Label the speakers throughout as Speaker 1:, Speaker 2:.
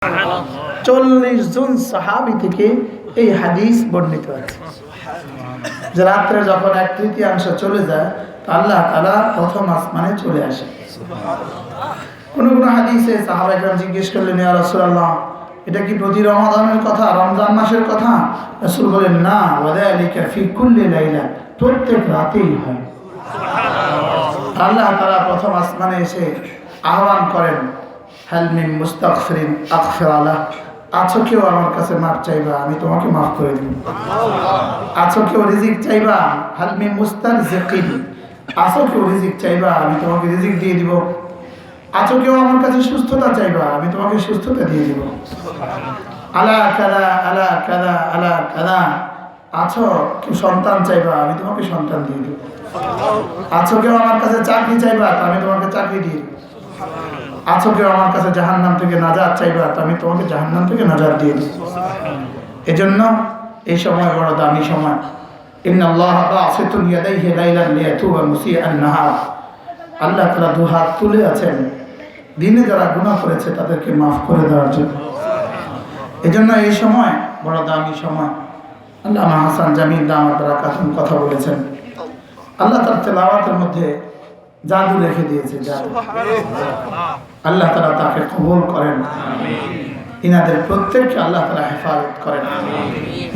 Speaker 1: 40 জন সাহাবী থেকে এই হাদিস বর্ণিত আছে যে রাত্রে যখন 1/3 চলে যায় আল্লাহ তাআলা প্রথম আসমানে চলে আসে। কোন কোন হাদিসে সাহাবায়ে কেরাম জিজ্ঞেস করলেন, ইয়া রাসূলুল্লাহ, এটা কি প্রতি রমাদানের কথা, রমজান মাসের কথা? রাসূল বলেন, না, ওয়াদালিকা ফি কুল্লি লাইলা, প্রত্যেক রাতেই হয়। আল্লাহ তাআলা প্রথম আসমানে এসে আহ্বান করেন, হাল মিন মুস্তাগফিরিন আগফির আলাহ, আছো কেউ আমার কাছে মাফ চাইবা, আমি তোমাকে মাফ করে দেব। আছো কেউ রিজিক চাইবা, হাল মিন মুস্তারজিকিন, আছো কেউ রিজিক চাইবা, আমি তোমাকে রিজিক দিয়ে দিব। আছো কেউ আমার কাছে সুস্থতা চাইবা, আমি তোমাকে সুস্থতা দিয়ে দিব। আলা কাদা আলা কাদা আলা কাদা, আছো কেউ সন্তান চাইবা, আমি তোমাকে সন্তান দিয়ে দেব। আছো কেউ আমার কাছে চাকরি চাইবা, আমি তোমাকে চাকরি দিয়ে দেব। আছো কেউ আমার কাছে জাহান্নাম থেকে নাজাত চাইবা, আমি তোমাকে জাহান্নাম থেকে নাজাত দিয়ে দেব। এজন্য এই সময় বড় দামি সময়। ইন্নাল্লাহা বাসিতুন ইয়াদাইহি লাইলান লিয়াতুবা মুসিআন নাহার, আল্লাহ তাআলা দুই হাত তুলে আছেন দিনে যারা গুনাহ করেছে তাদেরকে মাফ করে দেওয়ার জন্য। এজন্য এই সময় বড় দামি সময়। আল্লামা হাসান জামিল দামাত বারাকাতুহু কথা বলেছেন, আল্লাহ তার তেলাওয়াতের মধ্যে জাদু রেখে দিয়েছে, জাদু। আল্লাহ তাআলা তাকে কবুল করেন, ইনাদের প্রত্যেককে আল্লাহ তাআলা হেফাজত করেন,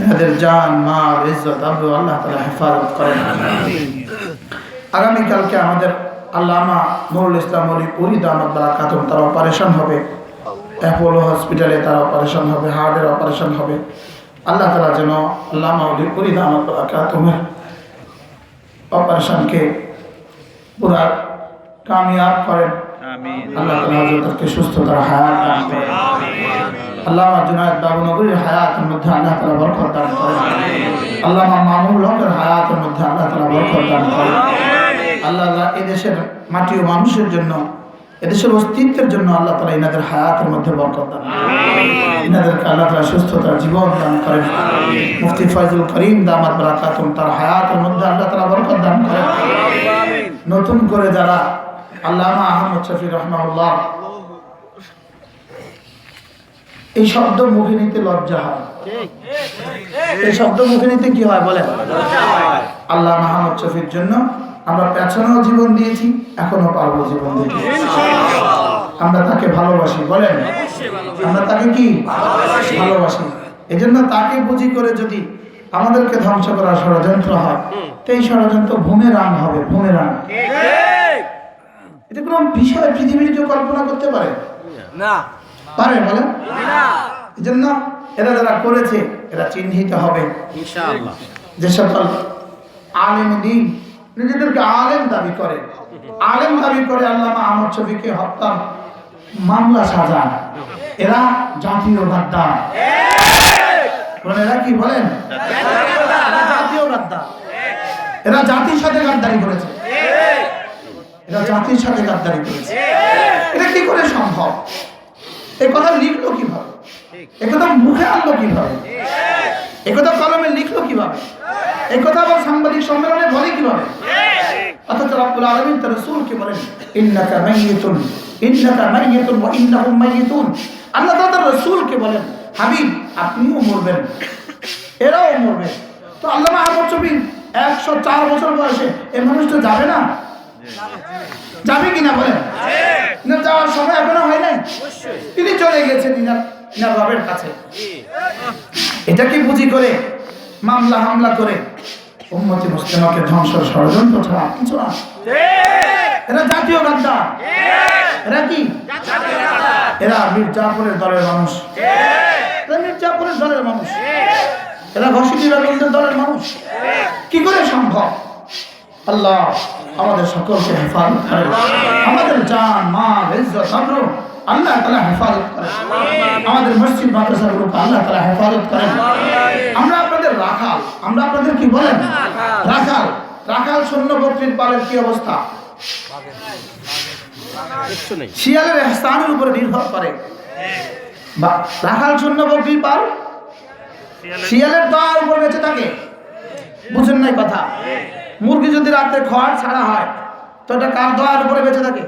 Speaker 1: ইনাদের জান মাল ইজ্জত আবরু আল্লাহ তাআলা হেফাজত করেন। আগামীকালকে আমাদের আল্লামা নুরুল ইসলাম ওলি দামাত বারাকাতুহু তার অপারেশন হবে, অ্যাপোলো হসপিটালে তার অপারেশন হবে, হার্টের অপারেশন হবে। আল্লাহ তাআলা যেন আল্লামা ওলি দামাত বারাকাতুহু অপারেশনকে পুরা কামিয়াব করেন। আল্লাহ তাআলা হযরতকে সুস্থতার হায়াত দান করেন। আল্লামা জুনায়েদ বাবুনগরীর হায়াতের মধ্যে আল্লাহ তাআলা বরকত দান করেন। আল্লামা মামুনুল হকের হায়াতের মধ্যে আল্লাহ তাআলা বরকত দান করেন। আল্লাহ এদেশের মাটি ও মানুষের জন্য, এদেশের অস্তিত্বের জন্য আল্লাহ তাআলা ইনাদের হায়াতের মধ্যে বরকত দান করেন। ইনাদেরকে আল্লাহ তাআলা সুস্থতার জীবন দান করেন। মুফতি ফয়জুল করিম দামাত বারাকাতুহু তার হায়াতের মধ্যে আল্লাহ তাআলা বরকত দান করেন। নতুন করে যারা আল্লামা আহমদ শফি রাহমাহুল্লাহ, এই শব্দ মুখে নিতে লজ্জা হয়, এই শব্দ মুখে নিতে কি হয় বলেন? আল্লামা আহমদ শফির জন্য আমরা পেছনেও জীবন দিয়েছি, এখনো পারবো জীবন দিতে। আমরা তাকে ভালোবাসি, বলেন আমরা তাকে কি ভালোবাসি। এই জন্য তাকে পুঁজি করে যদি আমাদেরকে ধ্বংস করার ষড়যন্ত্র হয়, তো এই ষড়যন্ত্র বুমেরাং হবে, বুমেরাং। এটা কোনো বিষয় পৃথিবীর কেউ কল্পনা করতে পারে না, পারে বলেন? এই জন্য এরা যারা করেছে এরা চিহ্নিত হবে ইনশাআল্লাহ। যে সকল আলেম দ্বীন নিজেদেরকে আলেম দাবি করে, আলেম দাবি করে আল্লামা আহমদ শফিকে হত্যার মামলা সাজান, এরা জাতীয় গাদ্দার। এরা কি বলেন? জাতীয় গাদ্দার। এরা জাতির সাথে গাদ্দারি করেছে, এরা জাতির সাথে গাদ্দারি করেছে। এটা কি করে সম্ভব? এই কথা লিখলো কিভাবে? এই কথা মুখে আনলো কিভাবে? এই কথা কলমে লিখলো কিভাবে? এই কথা আবার সাংবাদিক সম্মেলনে বলে কিভাবে? অথচ রব্বুল আলামিন তার রাসূলকে বলেন, ইন্নাকা মাইয়িতুন, ইন্নাকা মাইয়িতুন ওয়া ইন্নাহুম মাইয়িতুন। আল্লাহ তার রাসূলকে বলেন, হাবিব আপনিও মরবেন, এরাও মরবে। তো আল্লামা আহমদ শফি 104 বছর বয়সে এই মানুষ তো যাবে না? যাবে কিনা বলেন? না, যাওয়ার সময় এখনো হয় নাই, তিনি চলে গেছেন ইনার রবের কাছে। এটা কি পুঁজি করে মামলা হামলা করে উম্মতে মুসলিমাকে ধ্বংসের ষড়যন্ত্র ছাড়া কিছু না। এরা জাতীয় গাদ্দার। এরা কি? এরা মীর জাফরের দলের মানুষ, এরা মীর জাফরের দলের মানুষ, এরা ঘসিটি বেগমদের দলের মানুষ। কি করে সম্ভব? আল্লাহ আমাদের সকলকে হেফাজত করেন, আমাদের জান মাল ইজ্জত আবরু আল্লাহ তাআলা হেফাজত করেন, আমাদের মসজিদ মাদ্রাসাগুলোকে আল্লাহ তাআলা হেফাজত করেন। আমরা আপনাদের রাখাল, আমরা আপনাদের কি বলেন? রাখাল। রাখাল শূন্য বকরির পালের কি অবস্থা? শিয়ালের ইহসানের উপরে নির্ভর করে। রাখাল শূন্য বকরির পাল শিয়ালের দয়ার উপর বেঁচে থাকে। বুঝেন নাই কথা? মুরগি যদি রাতে খড় ছাড়া হয় তো এটা কার দয়ার উপরে বেঁচে থাকে?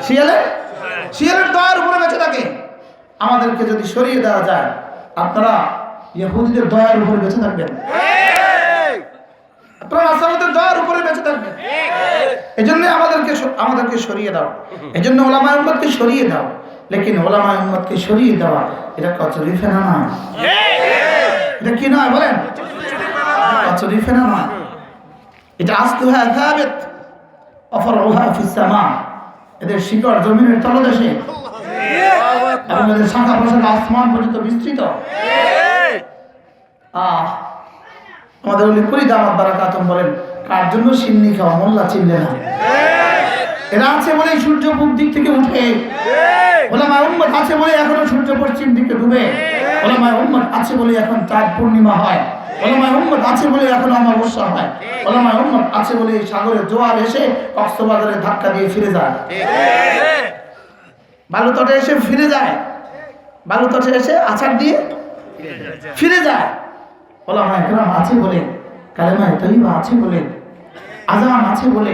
Speaker 1: শিয়ালের। শিয়ালের দয়ার উপরে বেঁচে থাকে। আমাদেরকে যদি সরিয়ে দেওয়া যায়, আপনারা ইহুদিদের দয়ার উপরে বেঁচে থাকবেন, আপনারা আসমানের দয়ার উপরে বেঁচে থাকবেন। এজন্য আমাদেরকে সরিয়ে দাও, এজন্য ওলামায়ে উম্মতকে সরিয়ে দাও। লেকিন ওলামায়ে উম্মতকে সরিয়ে দেওয়া এটা কচুরি ফেনা নয়, এটা কি নয় বলেন? কচুরি ফেনা নয়, এটা আসলুহা সাবিত ওয়া ফিস সামা। এদের শিকড় জমিনের তলদেশে এবং এদের শাখা প্রশাখা আসমান পর্যন্ত বিস্তৃত। আমাদের ওলি কুলি দামাত বারাকাতুম বলেন, কার জন্য সিন্নি খাওয়া মোল্লা চিনলে না। এরা আছে বলে সূর্য পূব দিক থেকে উঠে, ওলামায়ে উম্মত আছে বলে এখনো সূর্য পশ্চিম দিকে ডুবে, ওলামায়ে উম্মত আছে বলে এখন চাঁদ পূর্ণিমা হয়, ওলামায়ে উম্মত আছে বলে এখন অমাবস্যা হয়, ওলামায়ে উম্মত আছে বলে সাগরের জোয়ার এসে কক্সবাজারে ধাক্কা দিয়ে ফিরে যায়, বালুতটে এসে ফিরে যায়, বালুতটে এসে আছাড় দিয়ে ফিরে যায়। ওলামায়ে কেরাম আছে বলে, কালেমায়ে তয়্যিবা আছে বলে, আযান আছে বলে,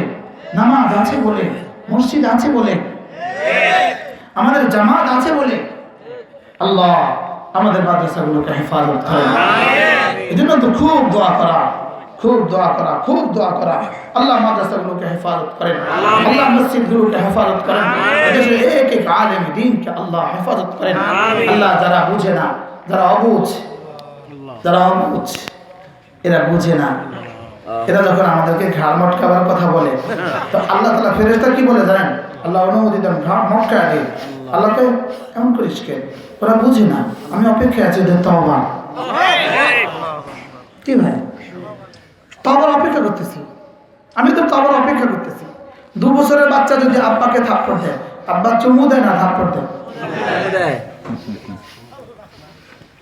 Speaker 1: নামাজ আছে বলে, মসজিদ আছে বলে, আমাদের জামাত আছে বলে আল্লাহ আমাদের মাদ্রাসাগুলোকে হেফাজত করেন। এজন্য তো খুব দোয়া করা, খুব দোয়া করা, খুব দোয়া করা। আল্লাহ মাদ্রাসাগুলোকে হেফাজত করেন, আল্লাহ মসজিদগুলোকে হেফাজত করেন, এদেশে এক এক আলেম দ্বীনকে আল্লাহ হেফাজত করেন। আল্লাহ যারা বুঝে না, যারা অবুঝ, যারা অবুঝ, এরা বুঝে না, এরা যখন আমাদেরকে ঘাড় মটকাবার কথা বলে, তো আল্লাহ তাআলা ফেরেশতা কি বলে জানেন? আল্লাহ অনুমতি দেন, ঘাড় মটকা দে। আল্লাহকে এমন করিস কেন? ওরা বুঝে না, আমি অপেক্ষা আছি ওদের তওবা। কি ভাই, তওবার অপেক্ষা করতেছি, আমি তো তওবার অপেক্ষা করতেছি। 2 বছরের বাচ্চা যদি আব্বাকে থাপ্পড় দেয়, আব্বা চুমু দেয় না থাপ্পড় দেয়?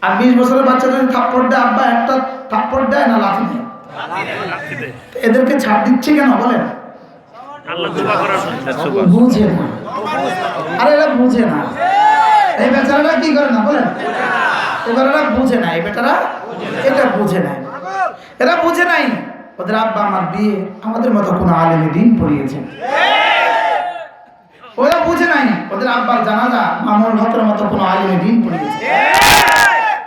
Speaker 1: আর 20 বছরের বাচ্চা যদি থাপ্পড় দেয়, আব্বা একটা থাপ্পড় দেয় না লাথি দেয়? এদেরকে ছাড় দিচ্ছে কেন বলেন? বুঝে না, আরে এরা বুঝে না। এই বেচারারা কি করে না বলেন? এবারেরা বুঝে না, এই বেটারা এটা বুঝে নাই, এরা বুঝে নাই। ওদের আব্বা আমার বিয়ে আমাদের মতো কোনো আলেমে দ্বীন পড়িয়েছে, ওরা বুঝে নাই। ওদের আব্বার জানাজা মামুনুল হকের মতো কোনো আলেমে দ্বীন পড়িয়েছে,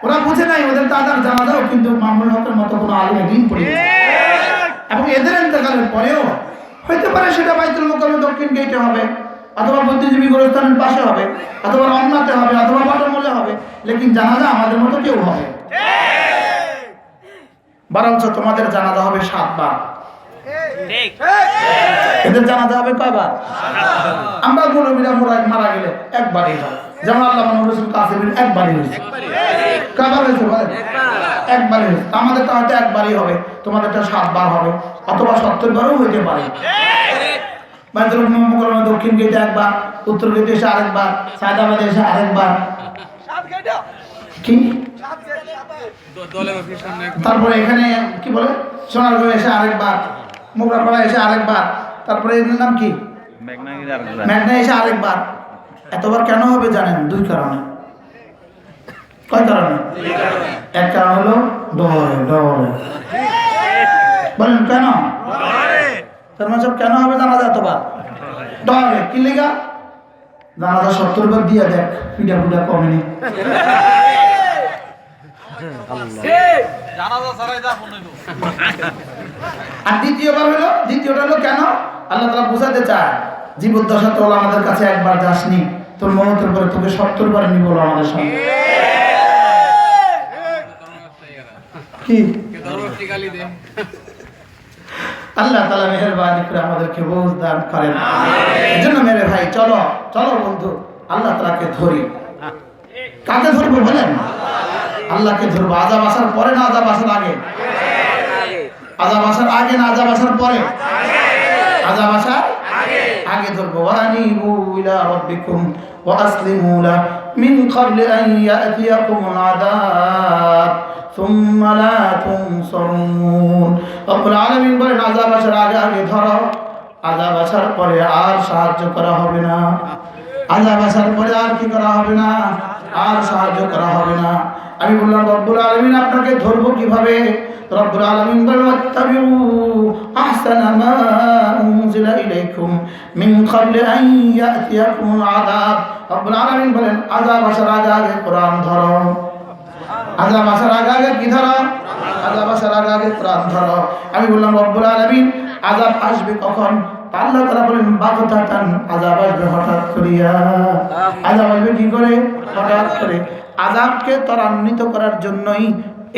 Speaker 1: ওরা বুঝে নাই। ওদের দাদার জানাজাও কিন্তু মামুনুল হকের মতো কোনো আলেমে দ্বীন পড়িয়েছে। এবং এদের ইন্তেকালের পরেও হইতে পারে সেটা বাইতুল মুকাররমের দক্ষিণ গেটে হবে, অথবা বুদ্ধিজীবী গোরস্থানের পাশে হবে, অথবা রমনাতে হবে, অথবা বাটামূলে হবে, লেকিন জানাজা আমাদের মতো কেউ হবে। বরঞ্চ তোমাদের জানাজা হবে 7 বার, এদের জানাজা হবে কয়বার? আমরা মুরব্বীরা মারা গেলে একবারই হয়, যেমন আল্লাহ রাসূল কাসিমের একবারই হয়েছে। কয়বার হয়েছে বলেন? একবারই হয়েছে। আমাদেরটা হয়তো একবারই হবে, তোমাদেরটা 7 বার হবে, অথবা 70 বারও হইতে পারে। বাইতুল মুকাররমের দক্ষিণ গেটে একবার, উত্তর গেটে এসে আরেকবার, সায়দাবাদে এসে আরেকবার, কি তারপরে এখানে কি বলে সোনারগাঁও এসে আরেকবার, মোগরাপাড়া এসে আরেকবার, তারপরে এর নাম কি মেঘনা এসে আরেকবার। এতবার কেন হবে জানেন? 2 কারণে। কয় কারণে? এক কারণ হলো ডরে, ডরে বলেন কেন? তার মানে সব কেন হবে জানাজা এতবার? ডরে। কি লেগা? জানাজা 70 বার দিয়া দেখ, পিঠা পুটা কমেনি। আর দ্বিতীয়টা হলো কেন? আল্লাহ তাআলা বুঝাতে চায়, জীবদ্দশা তো আমাদের কাছে একবার যাসনি, তোর মওতের পরে তোকে 70 বার নিব আমাদের সঙ্গে। কি আল্লাহ তাআলা মেহেরবানি করে আমাদেরকে বুঝ দান করেন। এজন্য মেরে ভাই, চলো চলো বন্ধু, আল্লাহ তাআলাকে ধরি। কাকে ধরবো বলেন? আল্লাহকে ধরবো। আযাব আসার পরে না আযাব আসার আগে? আযাব আসার আগে না আযাব আসার পরে? আযাব আসার আগে ধরবো। ওয়ানিবু ইলা রাব্বিকুম ওয়া আসলিমু লাহু মিন ক্বাবলি আন ইয়াতিয়াকুমুল আযাব সুম্মা লা তুনসারুন। রব্বুল আলামিন বলেন, আযাব আসার আগে আগে ধরো, আযাব আসার পরে আর সাহায্য করা হবে না, আযাব আসার পরে আর কি করা হবে না, আর সাহায্য করা হবে না। আমি বললাম রব্বুল আলামিন আপনাকে ধরবো কিভাবে? রব্বুল আলামিন বলেন ওয়াত্তাবিউ আহসানা মা উনজিলা ইলাইকুম মিন ক্বাবলি আন ইয়াতিয়াকুমুল আযাব। রব্বুল আলামিন বলেন আযাব আসার আগে আগে কোরআন ধরো। আযাব আসার আগে আগে কি ধরো? আযাব আসার আগে আগে কোরআন ধরো। আমি বললাম রব্বুল আলামিন আযাব আসবে কখন? আল্লাহ তাআলা বলেন বাগতাতান, আযাব আসবে হঠাৎ করিয়া। আযাব আসবে কি করে? হঠাৎ করে। আযাবকে ত্বরান্বিত করার জন্যই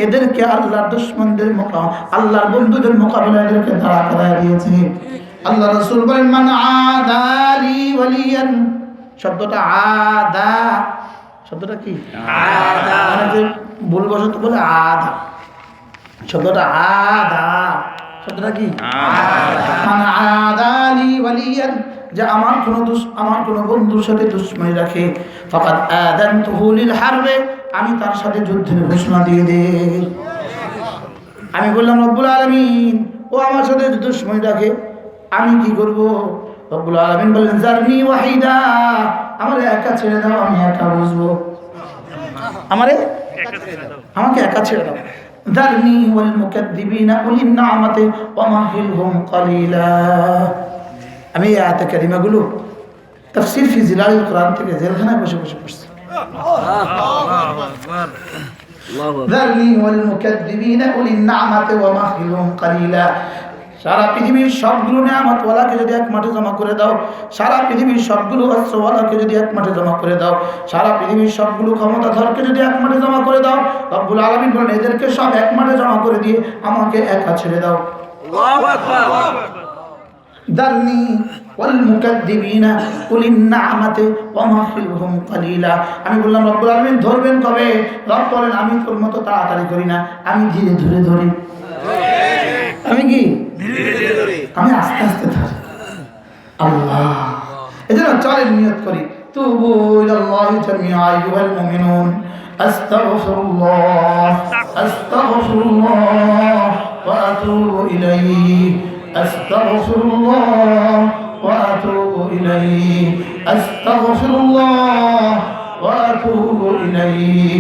Speaker 1: এদেরকে আল্লাহর দুশমনদের আল্লাহর বন্ধুদের মোকাবিলায় এদেরকে দাঁড়া করায় দিয়েছে। আল্লাহ রাসূল বলেন মান আদালি ওয়ালিয়ান। শব্দটা আদা, শব্দটা কি? আদা। মানে যে ভুলবশত বলে আদা, শব্দটা আদা, শব্দটা কি? আদা। মান আদালি ওয়ালিয়ান, যে আমার কোনো বন্ধুর সাথে দুশমনী রাখে, ফাকাদ আযানতুহু লিল হারবে, আমি তার সাথে যুদ্ধের ঘোষণা দিয়ে দেই। আমি বললাম রব্বুল আলামিন ও আমার সাথে দুশমনী রাখে, আমি কি করব? রব্বুল আলামিন বললেন জারনি ওয়াহিদা, আমারে একা ছেড়ে দাও, আমি একা বুঝবো। আমাকে একা ছেড়ে দাও। জারনি ওয়াল মুকাদ্দিবিনা উলিন নি'মাতি ওয়া মাহিলহুম কালিলা। আমি এই আয়াত কারিমাগুলো তাফসীর ফি জিলালিল কোরআন থেকে জেলখানায় বসে বসে পড়ছি। যারনি ওয়াল মুকাদ্দিবিনা উলিন নি'মাতি ওয়া মাহিলহুম কালিলা। সারা পৃথিবীর সবগুলো নিয়ামতওয়ালাকে যদি এক মাঠে জমা করে দাও, সারা পৃথিবীর সবগুলো অস্ত্রওয়ালাকে যদি এক মাঠে জমা করে দাও, সারা পৃথিবীর সবগুলো ক্ষমতাধরকে যদি এক মাঠে জমা করে দাও, রব্বুল আলামিন বলেন এদেরকে সব এক মাঠে জমা করে দিয়ে আমাকে একা ছেড়ে দাও। আল্লাহু আকবার। দারনি ওয়াল মুকাদ্দিবিনা উলিন নি'মাতি ওয়া মাহিলহুম কালিলা। আমি বললাম রব্বুল আলামিন ধরবেন কবে? রব বলেন আমি তোর মতো তাড়াতাড়ি করি না, আমি ধীরে ধীরে ধরি। আমি কি? আমি আস্তে আস্তে ধরি। আল্লাহ, এজন্য চলেন নিয়ত করি তুবু ইলাল্লাহি জামিআ আইয়ুহাল মুমিনুন আস্তাগফিরুল্লাহ আস্তাগফিরুল্লাহ ওয়া আতুবু ইলাইহি আস্তাগফিরুল্লাহ ওয়া আতুবু ইলাইহি আস্তাগফিরুল্লাহ ওয়া আতুবু ইলাইহি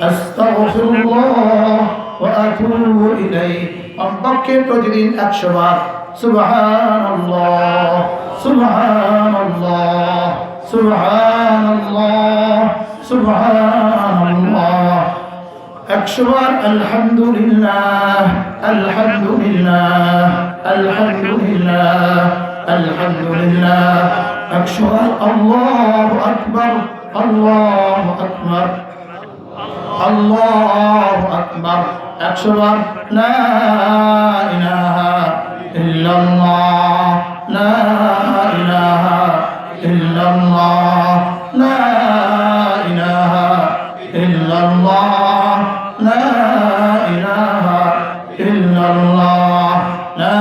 Speaker 1: আস্তাগফিরুল্লাহ ওয়া আতুবু ইলাইহি। অন্তকে প্রতিদিন 100 বার সুবহানাল্লাহ সুবহানাল্লাহ সুবহানাল্লাহ সুবহানাল্লাহ, 100 বার আলহামদুলিল্লাহ আলহামদুলিল্লাহ আলহামদুলিল্লাহ আলহামদুলিল্লাহ, 100 বার আল্লাহু আকবার আল্লাহু আকবার আল্লাহু আকবার, 100 বার লা ইলাহা ইল্লাল্লাহ লা ইলাহা ইল্লাল্লাহ লা ইলাহা ইল্লাল্লাহ লা ইলাহা ইল্লাল্লাহ লা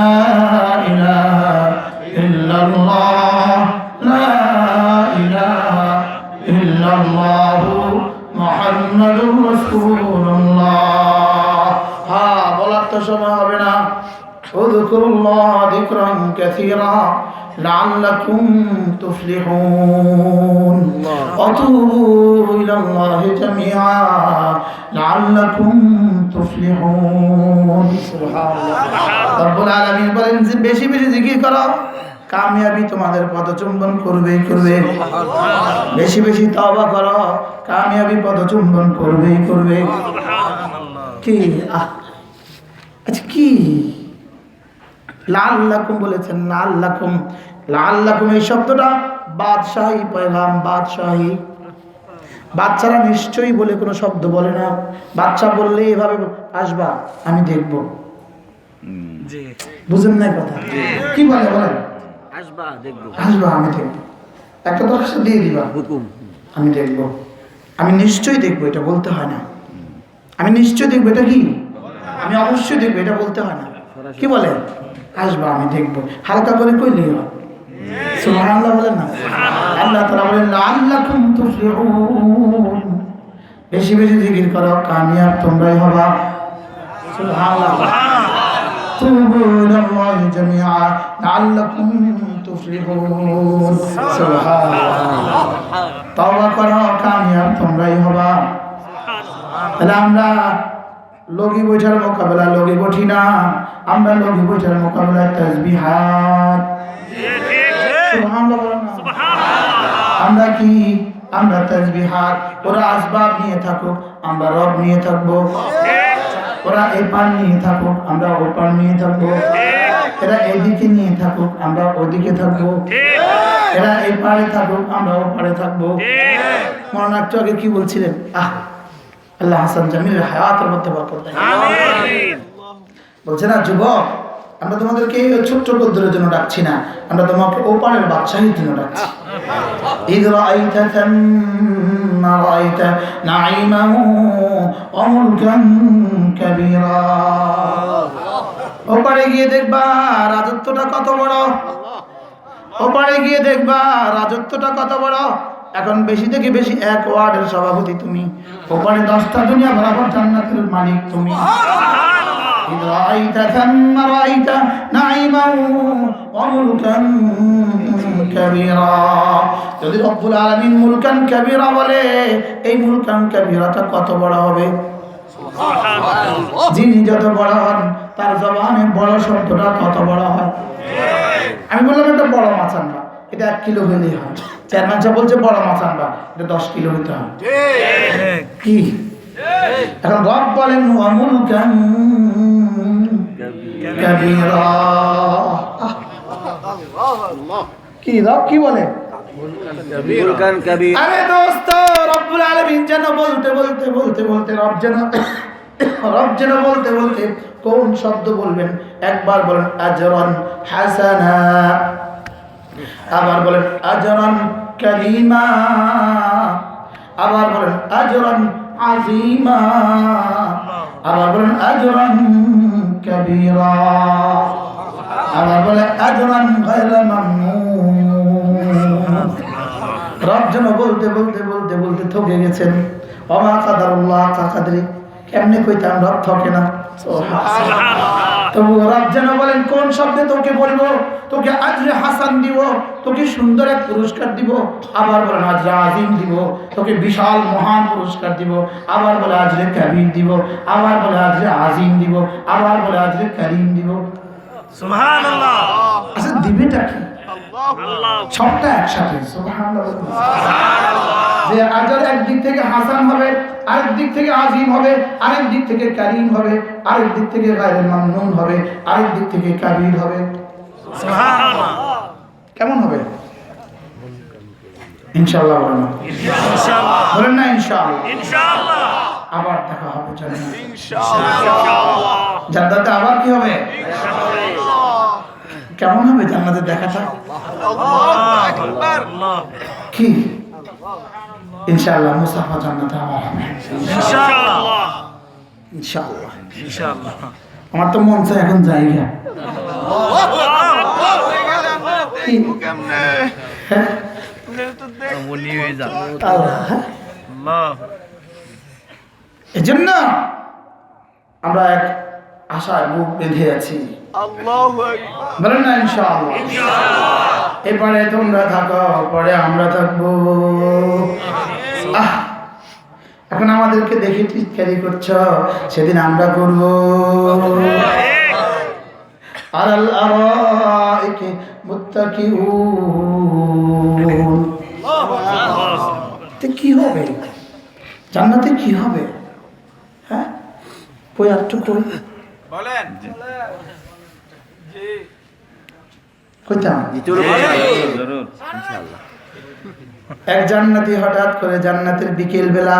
Speaker 1: ইলাহা ইল্লাল্লাহ লা ইলাহা ইল্লাল্লাহ মুহাম্মাদুর রাসূলুল্লাহ। হ্যাঁ, বলার তো সময় হবে না। উযকুরুল্লাহ যিকরান কাসীরা লাআল্লাকুম তুফলিহুন ওয়াতুবু ইলাল্লাহি জামিআ লাআল্লাকুম তুফলিহুন। সুবহানাল্লাহ। রব্বুল আলামিন বলেন যে বেশি বেশি জিকির করো, কামিয়াবি তোমাদের পদচুম্বন করবেই করবে। বেশি বেশি তওবা করো, কামিয়াবি পদচুম্বন করবেই করবে। কি আচ্ছা, কি লাআল্লাকুম বলেছেন? লাআল্লাকুম, লাআল্লাকুম এই শব্দটা বাদশাহী পয়গাম, বাদশাহী। বাচ্চারা নিশ্চয়ই বলে কোনো শব্দ বলে না। বাচ্চা বললে এভাবে আসবা, আমি দেখব। বুঝেন না কথা? কি বলে বলেন? আসবা দেখব, আসবা আমি দেখব। একটা দরখাস্ত দিয়ে দিবা, আমি দেখব, আমি নিশ্চয়ই দেখব। এটা বলতে হয় না। আমি নিশ্চয়ই দেখব, এটা কি? আমি অবশ্যই দেখব, এটা বলতে হয় না। কি বলে? আসবা আমি দেখব। হালকা করে কইলেই হয়। সুবহানাল্লাহ বলেন না? আল্লাহ তাআলা বলেন লাআল্লাকুম তুফলিহুন, বেশি বেশি জিকির করো, কামিয়াব তোমরাই হবা। সুবহানাল্লাহ। তুবু ইলাল্লাহি জামিআ লাআল্লাকুম তুফলিহুন। সুবহানাল্লাহ। তওবা করো, কামিয়াব তোমরাই হবা। তাহলে আমরা লগি বৈঠার মোকাবেলা লগি বঠি না, আমরা লগি বৈঠার মোকাবেলা তাসবিহাত। সুবহানাল্লাহ বলেন না? আমরা কি? আমরা তাসবিহাত। ওরা আসবাব নিয়ে থাকুক, আমরা রব নিয়ে থাকবো। ওরা এই পান নিয়ে থাকুক, আমরা ও পান নিয়ে থাকবো। এরা এদিকে নিয়ে থাকুক, আমরা ওদিকে থাকবো। এরা এই পারে থাকুক, আমরা ও পারে থাকবো। মৌলানা একটু আগে কি বলছিলেন? আল্লাহ হাসান জামিলের হায়াতের মধ্যে বরকত দেয়। বলছে না, যুবক, আমরা তোমাদেরকে ছোট্ট কদ্দুরের জন্য ডাকছি না, আমরা তোমাকে ওপারের বাদশাহীর জন্য ডাকছি। ইয রাআইতা থাম্মা রাআইতা নাঈমান ওয়া মুলকান কাবীরা। ওপারে গিয়ে দেখবা রাজত্বটা কত বড়। ওপারে গিয়ে দেখবা রাজত্বটা কত বড়। এখন বেশি থেকে বেশি এক ওয়ার্ডের সভাপতি তুমি, ওপারে 10টা দুনিয়া বরাবর জান্নাতের মালিক তুমি। রাআইতা থাম্মা রাআইতা নাঈমান ওয়া মুলকান কাবীরা। যদি রব্বুল আলামিন মুলকান কাবীরা বলে, এই মুলকান কাবীরাটা কত বড় হবে। যিনি যত বড় হন তার জবানে বড় শব্দটা তত বড় হয়। আমি বললাম এটা বড় মাছ আনবা, এটা 1 কিলো হলেই হয়। চেয়ারম্যান সাহেব বলছে বড় মাছ আনবা, এটা 10 কিলো হতে হয়। কি এখন রব বলেন ওয়া মুলকান কাবীরা। কি রব কি বলে? মুলকান কাবীরা। আরে দোস্ত, রব্বুল আলামিন যেন বলতে বলতে বলতে বলতে রব যেন বলতে বলতে কোন শব্দ বলবেন? একবার বলেন আজরান হাসানা, আবার বলেন আজরান কারীমা, আবার বলেন আজরান আজিমা, আবার বলেন আজরান কাবীরা, আবার বলেন আজরান গায়রা মামনুন। রব যেন বলতে বলতে বলতে বলতে থকে গেছেন। ওমা কাদারুল্লাহ কাকাদরি, কেমনে কইতাম রব থকে না। তবু রব যেন বলেন কোন শব্দে তোকে বলবো? তোকে আজরে হাসান দিব, তোকে সুন্দর এক পুরস্কার দিব। আবার বলেন আজরে আজিম দিব, তোকে বিশাল মহান পুরস্কার দিব। আবার বলে আজরে কাবীর দিব, আবার বলে আজরে আজিম দিব, আবার বলে আজরে কারীম দিব। সুবহানাল্লাহ। আচ্ছা দিবেটা কি? সবটা একসাথে। সুবহানাল্লাহ। যে আজর একদিক থেকে হাসান হবে, আরেক দিক থেকে আজিম হবে, আরেক দিক থেকে কারীম হবে, আরেক দিক থেকে গায়রে মামনুন হবে, আরেক দিক থেকে কাবীর হবে। সুবহানাল্লাহ। কেমন হবে? ইনশাআল্লাহ বলেন। ইনশাআল্লাহ বলেন না? ইনশাআল্লাহ। ইনশাআল্লাহ। আবার দেখা হবে জান্নাতে। ইনশাআল্লাহ। জান্নাতে আবার কি হবে? ইনশাআল্লাহ। কেমন হবে জান্নাতে দেখাটা? আল্লাহু আকবার। কি? ইনশাআল্লাহ মুসাফা জান্নাতে আমার হবে। ইনশাআল্লাহ। ইনশাআল্লাহ। ইনশাআল্লাহ। আমার তো মন চায় এখন যাই না। এজন্য আমরা এক আশায় বুক বেঁধে আছি। বলেন না ইনশাআল্লাহ। এবারে তোমরা থাকো, পরে আমরা থাকবো। এখন আমাদেরকে দেখে টিটকারি করছ, সেদিন আমরা করব। আলাল আরাইকি মুত্তাকিউন। কি হবে জান্নাতে? কি হবে? হ্যাঁ কই একটু কই বলেন। জি কইতাম জরুর ইনশাআল্লাহ। এক জান্নাতি হঠাৎ করে জান্নাতের বিকেল বেলা,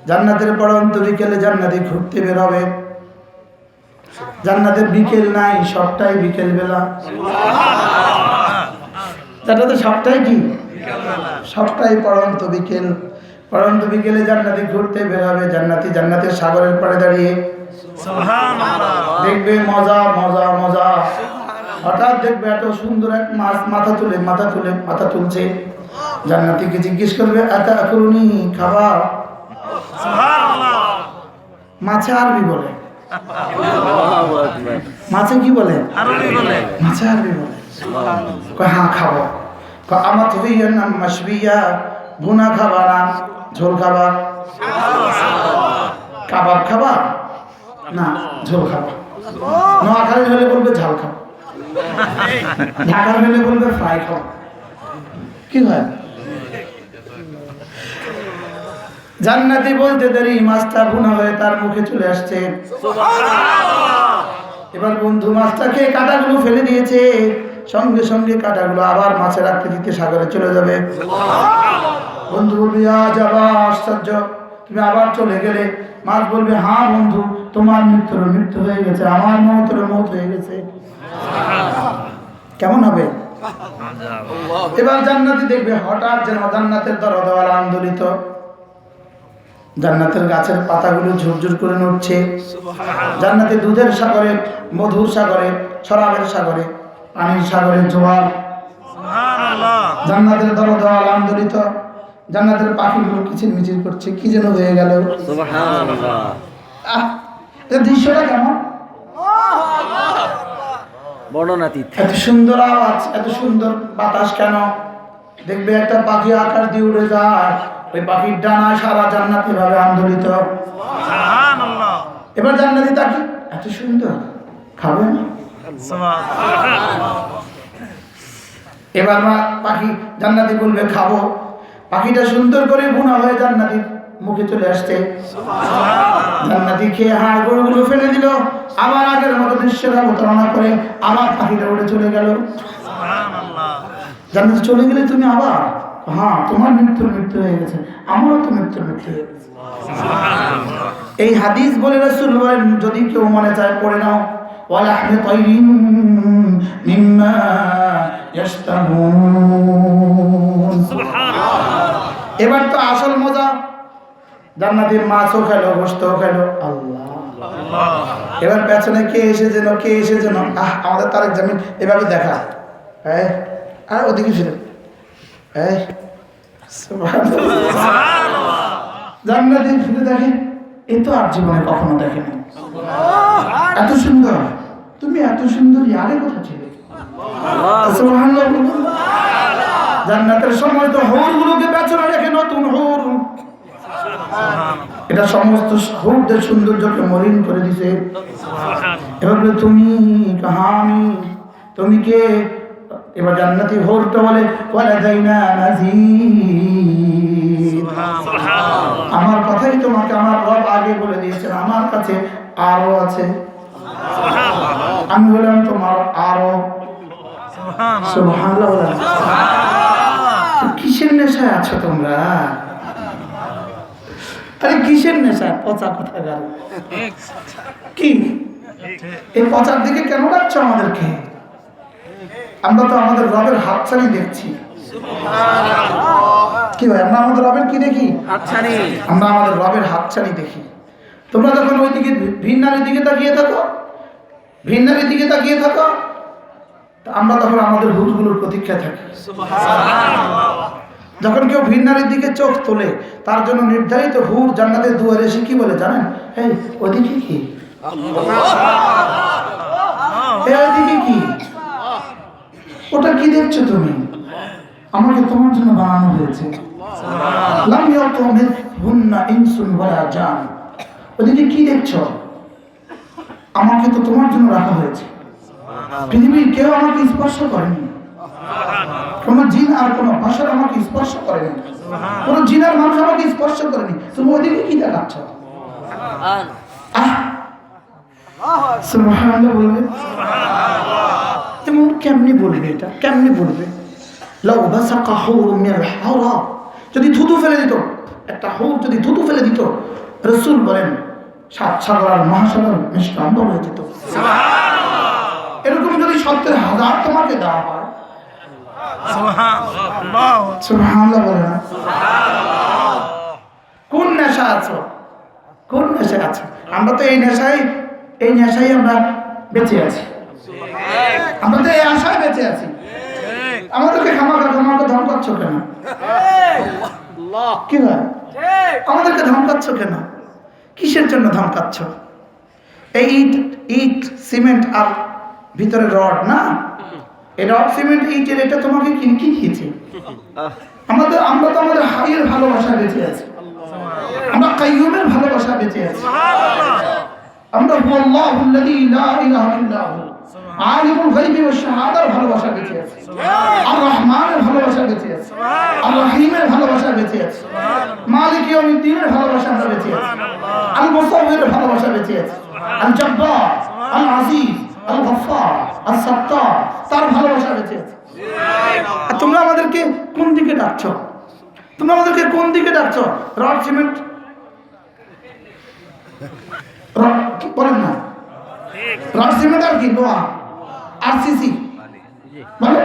Speaker 1: জান্নাতের পড়ন্ত বিকেলে জান্নাতি ঘুরতে বের হবে। জান্নাতের বিকেল নাই, সবটাই বিকেল বেলা। জান্নাতে সবটাই কি? সবটাই পড়ন্ত বিকেল। পড়ন্ত বিকেলে জান্নাতি ঘুরতে বের হবে। জান্নাতি জান্নাতের সাগরের পাড়ে দাঁড়িয়ে দেখবে মজা মজা মজা। হঠাৎ দেখবে এত সুন্দর এক মাছ মাথা তুলছে। জান্নাতীকে জিজ্ঞেস করবে আতা আকুলুনি, খাবা? মাছে আরবি বলে। মাছে কি বলে? মাছে আরবি বলে। কয় হ্যাঁ খাবো। আমার তুইয়ের নাম মাসবিয়া, ভুনা খাবা না ঝোল খাবা? কাবাব খাবা না ঝোল খাবা? নোয়াখালী হলে বলবে ঝাল খাবা, ঢাকার হলে বলবে ফ্রাই খাবা। কি হয়? জান্নাতি বলতে দেরি মাছটা ভুনা হয়ে তার মুখে চলে আসছে। এবার বন্ধু মাছটা খেয়ে কাঁটাগুলো ফেলে দিয়েছে, সঙ্গে সঙ্গে কাঁটাগুলো আবার মাছের আকৃতিতে সাগরে চলে যাবে। বন্ধু বলবে যাবা আশ্চর্য, তুমি আবার চলে গেলে। মাছ বলবে হ্যাঁ বন্ধু, তোমার মৃত্যুর মৃত্যু হয়ে গেছে, আমার মৌতের মৌত হয়ে গেছে। কেমন হবে? এবার জান্নাতি দেখবে হঠাৎ যেন জান্নাতের দরজা আন্দোলিত, জান্নাতের গাছের পাতাগুলো ঝুরঝুর করে নড়ছে। জান্নাতে দুধের সাগরে, মধুর সাগরে, শরাবের সাগরে, পানির সাগরে জোয়ার। জান্নাতের দরজা আন্দোলিত, জান্নাতের পাখিগুলো কিচিরমিচির করছে, কি যেন হয়ে গেল। দৃশ্যটা কেমন? বর্ণনাতীত। এত সুন্দর আওয়াজ, এত সুন্দর বাতাস কেন? দেখবে একটা পাখি আকাশ দিয়ে উড়ে যায়, ওই পাখির ডানা সারা জান্নাত এভাবে আন্দোলিত। এবার জান্নাতি তাকি, এত সুন্দর, খাবেন? এবার পাখি জান্নাতি বলবে খাবো। পাখিটা সুন্দর করে ভুনা হয়ে জান্নাতির মুখে চলে আসছে। জান্নাতি খেয়ে হাড় গোড়গুলো ফেলে দিল, আবার আগের মতো দৃশ্যটা অবতারণা করে আবার পাখিটা উড়ে চলে গেল। জান্নাতি চলে গেলে তুমি আবার, হ্যাঁ তোমার মৃত্যুর মৃত্যু হয়ে গেছে, আমারও তো মৃত্যুর মৃত্যু হয়ে গেছে। এই হাদিস বলে রাসূল বলেন, যদি কেউ মনে চায় পড়ে নাও, ওয়ালাহমি তাইরিন মিম্মা ইয়াশতাহুন। এবার তো আসল মজা, জান্নাতের মাছও খেলো, গোশতও খেলো। আল্লাহ, এবার পেছনে কে এসে যেন আমাদের তারেক জামিল এভাবে দেখা, আর ওদিকে ফিরে জান্নাতে ফিরে দেখে, এ তো আর জীবনে কখনো দেখেনি। এত সুন্দর, তুমি এত সুন্দরী আগে কোথা ছিলে? জান্নাতের সমস্ত হুরগুলোকে পেছনে রেখে নতুন হুর, এটা সমস্ত হুরদের সৌন্দর্যকে মলিন করে দিছে। এবার তুমি কাহানি, তুমি কে? এবার জান্নাতি হুরটা বলে ওয়ালাদাইনা মাজিদ। আমার কথাই তোমাকে আমার রব আগে বলে দিয়েছেন, আমার কাছে আরো আছে। আমি বললাম তোমার আরো। সুবহানাল্লাহ। কিসের নেশায় আছো তোমরা? আরে কিসের নেশা? পচা কথা গাল কি? এই পচার দিকে কেন ডাকছো আমাদেরকে? আমরা তো আমাদের রবের হাতছানি দেখছি। কি ভাই, আমরা আমাদের রবের কি দেখি? হাতছানি। আমরা আমাদের রবের হাতছানি দেখি। তোমরা যখন ওই দিকে ভিন্নারের দিকে তাকিয়ে থাকো, ভিন্নারের দিকে তাকিয়ে থাকো, আমরা তখন আমাদের হুরগুলোর প্রতীক্ষায় থাকি। যখন কেউ ভিন্নারের দিকে চোখ তোলে, তার জন্য নির্ধারিত হুর জান্নাতের দুয়ারে এসে কি বলে জানেন? এই ওদিকে কি? ওদিকে কি? ওটা কি দেখছো তুমি? আমাকে তোমার জন্য বানানো হয়েছে। লাম ইয়াতুমিথহুন্না ইনসুন ওয়ালা জান। ওদিকে কি দেখছো? আমাকে তো তোমার জন্য রাখা হয়েছে। পৃথিবীর কেউ আমাকে স্পর্শ করেনি, কোন জিন আর কোন ভাষার আমাকে স্পর্শ করেনি, কোন জিনের মানুষ আমাকে স্পর্শ করেনি। তুমি ওদিকে কি দেখাচ্ছ? সুবহানাল্লাহ বলবে। তেমন কেমনি বলবে? এটা কেমনি বলবে? লাউ বাসাকা হুরুম মিনাল হারা, যদি থুতু ফেলে দিত, একটা হুর যদি থুতু ফেলে দিত, রাসূল বলেন ৭ সাগর আর মহাসাগর মিশ্রণ হয়ে যেত। এরকম যদি ৭০,০০০ তোমাকে দেওয়া হয়, সুবহানাল্লাহ বলে না? কোন নেশা আছো? কোন নেশা আছো? আমরা তো এই নেশাই আমরা বেঁচে আছি। আমরা তো এই আশায় বেঁচে আছি। আমাদেরকে খামাখা ধমকাচ্ছ কেন? কি হয়? আমাদেরকে ধমকাচ্ছ কেন? কিসের জন্য ধমকাচ্ছ? এই ইট সিমেন্ট আর ভিতরে রড না, এই রড সিমেন্ট ইটের এটা তোমাকে কি দিয়েছে? আমরা তো আমাদের হাইয়ের ভালোবাসা বেঁচে আছি, আমরা কাইয়ুমের ভালোবাসা বেঁচে আছি, আমরা আল্লাহুল্লাযী লা ইলাহা ইল্লা হু আলিমুল গায়বি ওয়াশ শাহাদার ভালোবাসা বেঁচে আছে, আর রহমানের ভালোবাসা বেঁচে আছে, আর রহিমের ভালোবাসা বেঁচে আছে, মালিক ইয়াউমিদ্দিনের ভালোবাসা আমরা বেঁচে আছি, আল মুসাওবিরের ভালোবাসা বেঁচে আছে, আল জব্বার, আল আজিজ, আল গফফার, আল সাত্তার, তার ভালোবাসা বেঁচে আছে। আর তোমরা আমাদেরকে কোন দিকে ডাকছো? তোমরা আমাদেরকে কোন দিকে ডাকছো? রড সিমেন্ট বলেন না, রড সিমেন্ট আর কি লোহা আরসিসি বলে,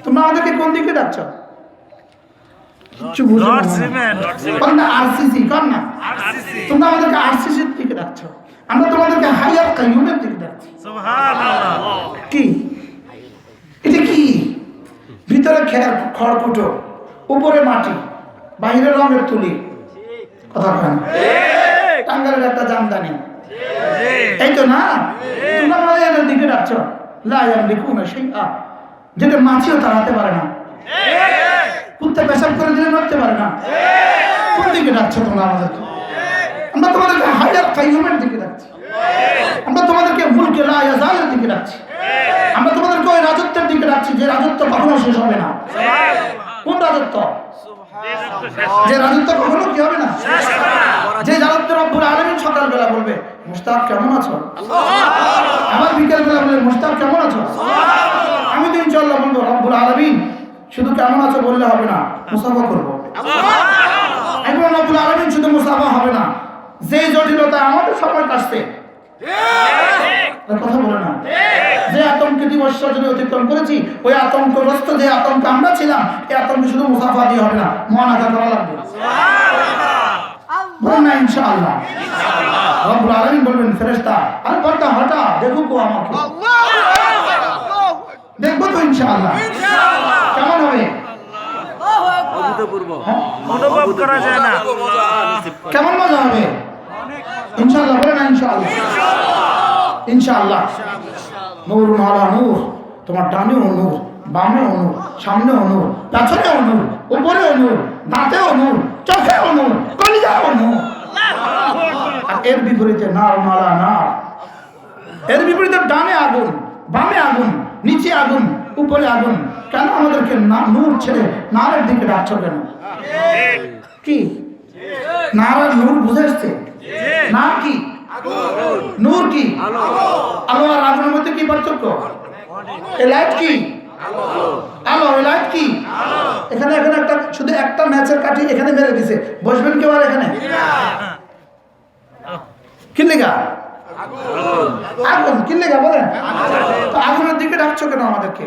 Speaker 1: তোমরা আমাদেরকে কোন দিকে ডাকছো? কিছু বুঝো না, আরসিসি কর না, তোমরা আমাদেরকে আরসিসির দিকে ডাকছো, আমরা তোমাদেরকে হাইয়ার কাইয়ুমের দিকে ডাকছি। কি এটা? কি ভিতরে খড়কুটো, উপরে মাটি, বাইরে রঙের তুলি, কথা কয় না, টাঙ্গালের একটা জামদানি, এই তো না? তোমরা আমাদের দিকে ডাকছো লা ইয়ামলিকুনা শাইআ, যেটা মাছিও তাড়াতে পারে না, কুত্তা পেশাব করে দিলে নড়তে পারে না। কোন দিকে ডাকছো তোমরা আমাদেরকে? আমরা তোমাদেরকে হায়ার কাইয়ুমের দিকে ডাকছি, আমরা তোমাদেরকে মুলকে লা ইয়াজালের দিকে ডাকছি, আমরা তোমাদেরকে ওই রাজত্বের দিকে ডাকছি যে রাজত্ব কখনো শেষ হবে না। কোন রাজত্ব? যে রাজত্ব কখনো কি হবে না, যে রাজত্ব রব্বুল আলামিন সকালবেলা বলবে মুশতাক কেমন আছো, আবার বিকেল বেলা বলবে মুশতাক কেমন আছো, আমি তো ইনশাআল্লাহ বলবো রব্বুল আলামিন শুধু কেমন আছো বললে হবে না, মুসাফা করবো। আমি রব্বুল আলামিন শুধু মুসাফা হবে না, যে জটিলতা আমাদের সবার কাছে কথা বলে না, যে আতঙ্কে দিবস যদি অতিক্রম করেছি, ওই আতঙ্কগ্রস্ত যে আতঙ্ক আমরা ছিলাম, এই আতঙ্ক শুধু মুসাফা দিয়ে হবে না, মুআনাকা করা লাগবে। বলেন না ইনশাআল্লাহ। রব্বুল আলামিন বলবেন ফেরেশতা আরে পর্দা হটা, দেখো কো আমাকে, দেখবো তো ইনশাআল্লাহ। কেমন হবে? অনুভব করা যায় না, কেমন মজা হবে ইনশাআল্লাহ। বলেন না ইনশাআল্লাহ। ইনশাআল্লাহ। নূরুন আলা নূর, তোমার ডানেও নূর, বামেও নূর, সামনেও নূর, পেছনেও নূর, উপরেও নূর, দাঁতেও নূর, চোখেও নূর, কলিজায়ও নূর। আর এর বিপরীতে নার মালা নার, এর বিপরীতে ডানে আগুন, বামে আগুন, নিচে আগুন, উপরে আগুন। কেন আমাদেরকে নূর ছেড়ে নারের দিকে ডাকছো কেন? কি নার আর নূর বুঝে আসছে? না কি নূর কি? আলো আর আগুনের মধ্যে কি পার্থক্য? এই লাইট কি? আলো। এই লাইট কি? এখানে একটা শুধু একটা ম্যাচের কাঠি এখানে মেরে দিছে, বসবেন কেউ আর এখানে? কি লেগা? আগুন। কি লেগা বলেন? তো আগুনের দিকে ডাকছো কেন আমাদেরকে?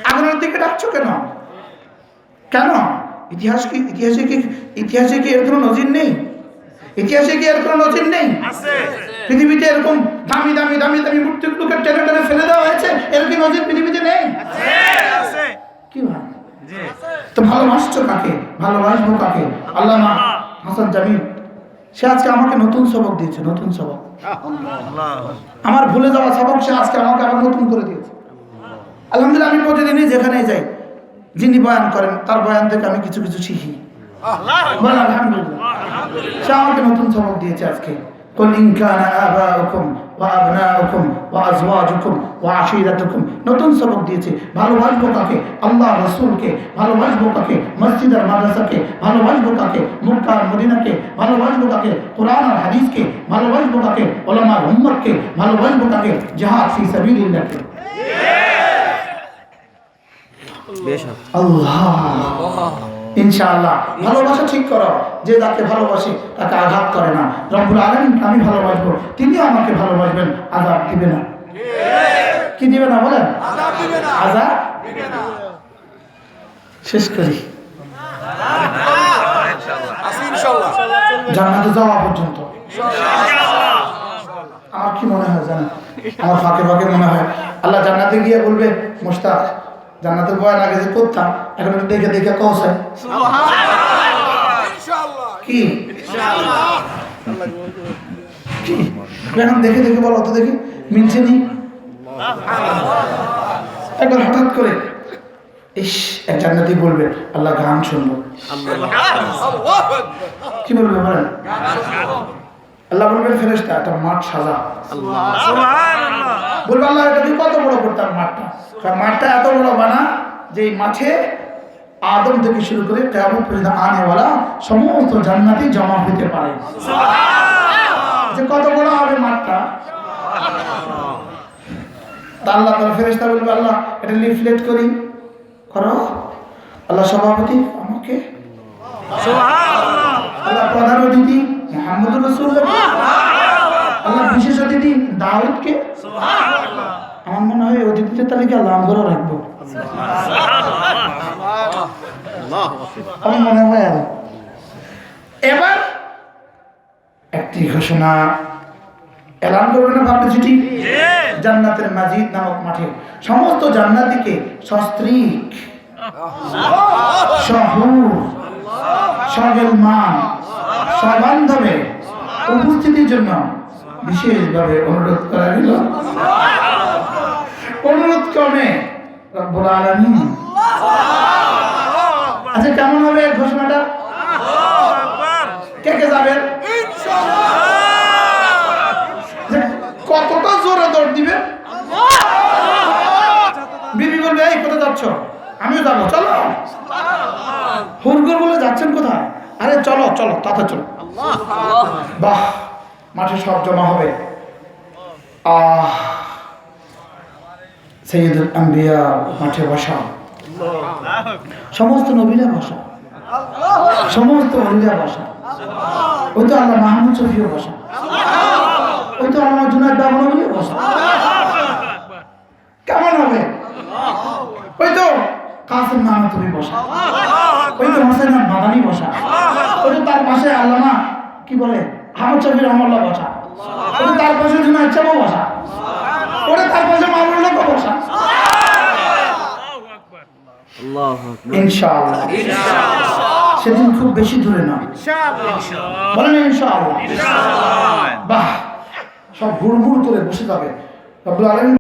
Speaker 1: আগুনের দিকে ডাকছো কেন? কেন? ইতিহাসে কি এর কোনো নজির নেই? ইতিহাসে কি এর কোনো নজির নেই? পৃথিবীতে এরকম দামি দামি দামি দামি মূর্তিগুলোকে টেনে টেনে ফেলে দেওয়া হয়েছে, এর কি নজির পৃথিবীতে নেই? কি ভাই? তো ভালোবাসছো কাকে? ভালোবাসবো কাকে? আল্লামা হাসান জামিল সে আজকে আমাকে নতুন সবক দিয়েছে, নতুন সবক। আমার ভুলে যাওয়া সবক সে আজকে আমাকে আবার নতুন করে দিয়েছে। আলহামদুলিল্লাহ, আমি প্রতিদিনই যেখানে যাই যিনি বয়ান করেন তার বয়ান থেকে আমি কিছু কিছু শিখি। আলহামদুলিল্লাহ, সে আমাকে নতুন সবক দিয়েছে আজকে। قل إن كان آباؤكم وأبناؤكم وأزواجكم وعشيرتكم, নতুন সবক দিয়েছে। ভালোবাসবো কাকে? আল্লাহ রাসূলকে। ভালোবাসবো কাকে? মসজিদ আর মাদ্রাসাকে। ভালোবাসবো কাকে? মক্কা আর মদিনাকে। ভালোবাসবো কাকে? কোরআন আর হাদিসকে। ভালোবাসবো কাকে? উলামা আর উম্মতকে। ভালোবাসবো কাকে? জিহাদ ফি সাবিলিল্লাহকে। আল্লাহ ইনশাআল্লাহ। ভালোবাসা ঠিক করো, যে যাকে ভালোবাসে তাকে আঘাত করে না। রব্বুল আলামিনকে আমি ভালোবাসবো, তিনিও আমাকে ভালোবাসবেন, আযাব দিবে না। কি দিবে না বলেন? আযাব দিবে না। শেষ করি ইনশাআল্লাহ, জান্নাতে যাওয়া পর্যন্ত। আমার কি মনে হয় জানেন, আমার ফাঁকে ফাঁকে মনে হয় আল্লাহ জান্নাতে গিয়ে বলবে মুশতাক জান্নাতের বয়ান আগে যে করতাম এখন একটু দেখে দেখে কৌশল কি এখন দেখে দেখে বলো তো দেখি মিলছে নি একবার হঠাৎ করে ইস এক জান্নাতি বলবে আল্লাহ গান শুনবো, কি বলবে বলেন? আল্লাহ বলবেন ফেরেশতা একটা মাঠ সাজা, বলবে আল্লাহ এটা দিয়ে কত বড় করতাম মাঠটা, কারণ মাঠটা এত বড় বানা যে এই মাঠে আদম থেকে শুরু করে কিয়ামত পর্যন্ত আনেওয়ালা সমস্ত জান্নাতি জমা হতে পারে। যে কত বড় হবে মাঠটা। আল্লাহ তার ফেরেশতা বলবে আল্লাহ এটা লিফলেট করি করো, আল্লাহ সভাপতি আমাকে, আল্লাহ প্রধান অতিথি মুহাম্মদুর রাসূলুল্লাহ, আল্লাহ বিশেষ অতিথি দাউদকে। আমার মনে হয় অতিথিদের তালিকা আল্লাহ আমরাও রাখবো, আমার মনে হয়। এবার একটি ঘোষণা এলান করবে না ভাবতে চিঠি, জান্নাতের মাজিদ নামক মাঠে সমস্ত জান্নাতীকে সস্ত্রীক সহুর সগেলমান সবান্ধবে উপস্থিতির জন্য বিশেষভাবে অনুরোধ করা গেল। অনুরোধ ক্রমে রব্বুল আলামিন। আচ্ছা কেমন হবে ঘোষণাটা? কে কে যাবেন? কতটা জোরে দৌড় দিবে? বিবি বলবে এই কোথায় যাচ্ছ? আমিও যাবো, চলো। হুরগুর বলে যাচ্ছেন কোথায়? আরে চলো চলো তাতে চলো। বাহ, মাঠে সব জমা হবে। সাইয়্যিদুল আম্বিয়া মাঠে বসা, সমস্ত নবীরা বসা, সমস্ত ওলিরা বসা, ওই তো আল্লাহ মাহমুদ শফিও বসা, ওই তো আল্লাহ জুনায়েদ বাবনগরীও বসা। কেমন হবে? ওই তো কাসিম নানতুবি বসা, ওই তো হোসেন মাদানী বসা, ওই তো তার পাশে আল্লামা কি বলে আহমদ শফি রহমাল্লাহ বসা, ওই তার পাশে জুনায়েদ সাহেবও বসা, ওই তার পাশে মামুনুল্লাহ বসা। ইনশাআল্লাহ সেদিন খুব বেশি দূরে না, বলেন ইনশাআল্লাহ। বাহ, সব হুড় হুড় করে বসে যাবে। রব্বুল আলামিন